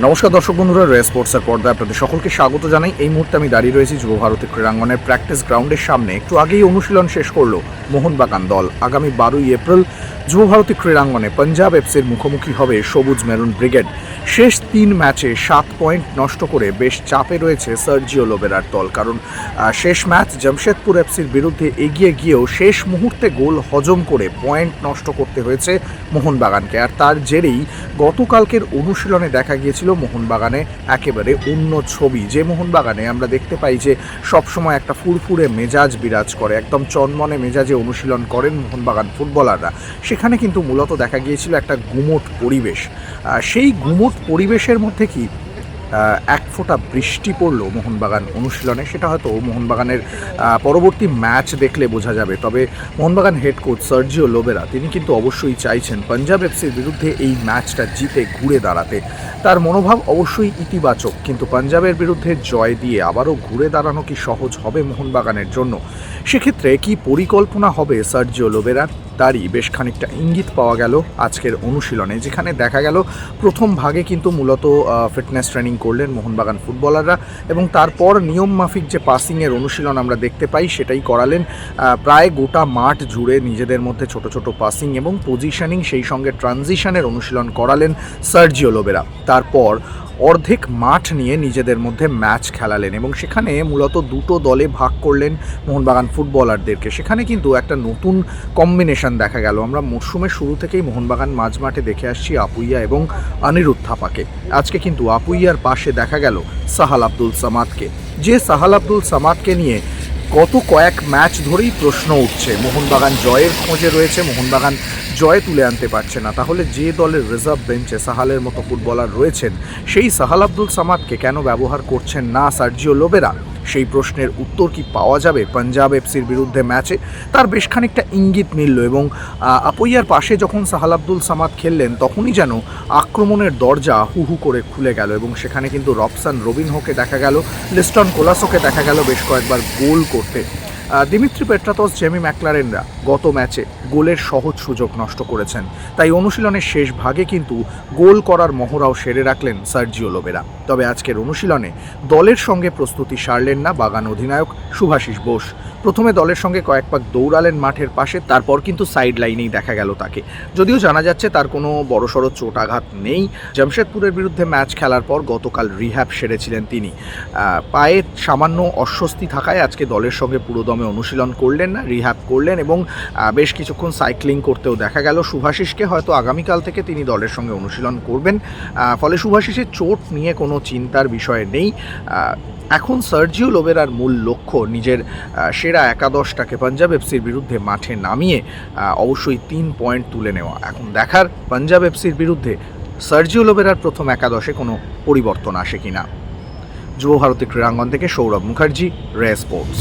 নমস্কার দর্শক বন্ধুরা, রে স্পোর্টসের পর্দায় আপনাদের সকলকে স্বাগত জানাই। এই মুহূর্তে আমি দাঁড়িয়ে রয়েছি যুব ভারতী ক্রীড়াঙ্গনের প্র্যাকটিস গ্রাউন্ডের সামনে। একটু আগেই অনুশীলন শেষ করলো মোহনবাগান দল। আগামী 12ই এপ্রিল যুব ভারতী ক্রীড়াঙ্গনে পাঞ্জাব এফসির মুখোমুখি হবে সবুজ মেরুন ব্রিগেড। শেষ 3 ম্যাচে 7 পয়েন্ট নষ্ট করে বেশ চাপে রয়েছে সার্জিও লোবেরার দল। কারণ শেষ ম্যাচ জামশেদপুর এফসির বিরুদ্ধে এগিয়ে গিয়েও শেষ মুহূর্তে গোল হজম করে পয়েন্ট নষ্ট করতে হয়েছে মোহনবাগানকে। আর তার জেরেই গতকালকের অনুশীলনে দেখা গিয়েছিল মোহনবাগানে একেবারে অন্য ছবি। যে মোহনবাগানে আমরা দেখতে পাই যে সবসময় একটা ফুরফুরে মেজাজ বিরাজ করে, একদম চনমনে মেজাজে অনুশীলন করেন মোহনবাগান ফুটবলাররা, সেখানে কিন্তু মূলত দেখা গিয়েছিল একটা গুমোট পরিবেশ। সেই গুমোট পরিবেশের মধ্যে কি এক ফোঁটা বৃষ্টি পড়লো মোহনবাগান অনুশীলনে, সেটা হয়তো মোহনবাগানের পরবর্তী ম্যাচ দেখলে বোঝা যাবে। তবে Mohun Bagan head coach Sergio Lobera তিনি কিন্তু অবশ্যই চাইছেন পাঞ্জাব এফসির বিরুদ্ধে এই ম্যাচটা জিতে ঘুরে দাঁড়াতে। তার মনোভাব অবশ্যই ইতিবাচক, কিন্তু পাঞ্জাবের বিরুদ্ধে জয় দিয়ে আবারও ঘুরে দাঁড়ানো কি সহজ হবে মোহনবাগানের জন্য? সেক্ষেত্রে কি পরিকল্পনা হবে সার্জিও লোবেরার, তারই বেশ খানিকটা ইঙ্গিত পাওয়া গেল আজকের অনুশীলনে, যেখানে দেখা গেল প্রথম ভাগে কিন্তু মূলত ফিটনেস ট্রেনিং করলেন মোহনবাগান ফুটবলাররা এবং তারপর নিয়ম মাফিক যে পাসিংয়ের অনুশীলন আমরা দেখতে পাই সেটাই করালেন। প্রায় গোটা মাঠ জুড়ে নিজেদের মধ্যে ছোট ছোট পাসিং এবং পজিশনিং, সেই সঙ্গে ট্রানজিশনের অনুশীলন করালেন সার্জিও লোবেরা। তারপর অর্ধেক মাঠ নিয়ে নিজেদের মধ্যে ম্যাচ খেলালেন এবং সেখানে মূলত দুটো দলে ভাগ করলেন মোহনবাগান ফুটবলারদেরকে। সেখানে কিন্তু একটা নতুন কম্বিনেশন দেখা গেল। আমরা মরশুমের শুরু থেকেই মোহনবাগান মাঝমাঠে দেখে আসছি আপুইয়া এবং অনিরুদ্ধ থাপাকে। আজকে কিন্তু আপুইয়ার পাশে দেখা গেল সাহাল আব্দুল সামাদকে, যে সাহাল আব্দুল সামাদকে নিয়ে গত কয়েক ম্যাচ ধরেই প্রশ্ন উঠছে। মোহনবাগান জয়ের খোঁজে রয়েছে, মোহনবাগান জয় তুলে আনতে পারছে না, তাহলে যে দলের রিজার্ভ বেঞ্চে সাহালের মতো ফুটবলার রয়েছেন সেই সাহাল আব্দুল সামাদকে কেন ব্যবহার করছেন না সার্জিও লোবেরা? সেই প্রশ্নের উত্তর কি পাওয়া যাবে পাঞ্জাব এফসির বিরুদ্ধে ম্যাচে? তার বেশ খানিকটা ইঙ্গিত মিলল এবং আপুইয়ার পাশে যখন সাহাল আব্দুল সামাদ খেললেন তখনই যেন আক্রমণের দরজা হু হু করে খুলে গেল এবং সেখানে কিন্তু রবসান রবিনহোকে দেখা গেল, লিস্টন কোলাসোকে দেখা গেল বেশ কয়েকবার গোল করতে। দিমিত্রি পেট্রাতস, জেমি ম্যাকলারেনরা গত ম্যাচে গোলের সহজ সুযোগ নষ্ট করেছেন, তাই অনুশীলনের শেষ ভাগে কিন্তু গোল করার মহড়াও সেরে রাখলেন সার্জিও লোবেরা। তবে আজকের অনুশীলনে দলের সঙ্গে প্রস্তুতি সারলেন না বাগান অধিনায়ক শুভাশিস বোস। প্রথমে দলের সঙ্গে কয়েক পাক দৌড়ালেন মাঠের পাশে, তারপর কিন্তু সাইড লাইনেই দেখা গেল তাকে। যদিও জানা যাচ্ছে তার কোনো বড়সড় চোট আঘাত নেই। জামশেদপুরের বিরুদ্ধে ম্যাচ খেলার পর গতকাল রিহ্যাব সেরেছিলেন তিনি। পায়ে সামান্য অস্বস্তি থাকায় আজকে দলের সঙ্গে পুরোদমে অনুশীলন করলেন না, রিহ্যাব করলেন এবং বেশ কিছুক্ষণ সাইক্লিং করতেও দেখা গেল শুভাশিসকে। হয়তো আগামীকাল থেকে তিনি দলের সঙ্গে অনুশীলন করবেন, ফলে শুভাশিসের চোট নিয়ে কোনো চিন্তার বিষয় নেই। এখন সার্জিও লোবেরার মূল লক্ষ্য নিজের সেরা একাদশটাকে পাঞ্জাব এফসির বিরুদ্ধে মাঠে নামিয়ে অবশ্যই 3 পয়েন্ট তুলে নেওয়া। এখন দেখার পাঞ্জাব এফসির বিরুদ্ধে সার্জিও লোবেরার প্রথম একাদশে কোনো পরিবর্তন আসে কিনা। যুব ভারতী ক্রীড়াঙ্গন থেকে সৌরভ মুখার্জি, রে স্পোর্টস।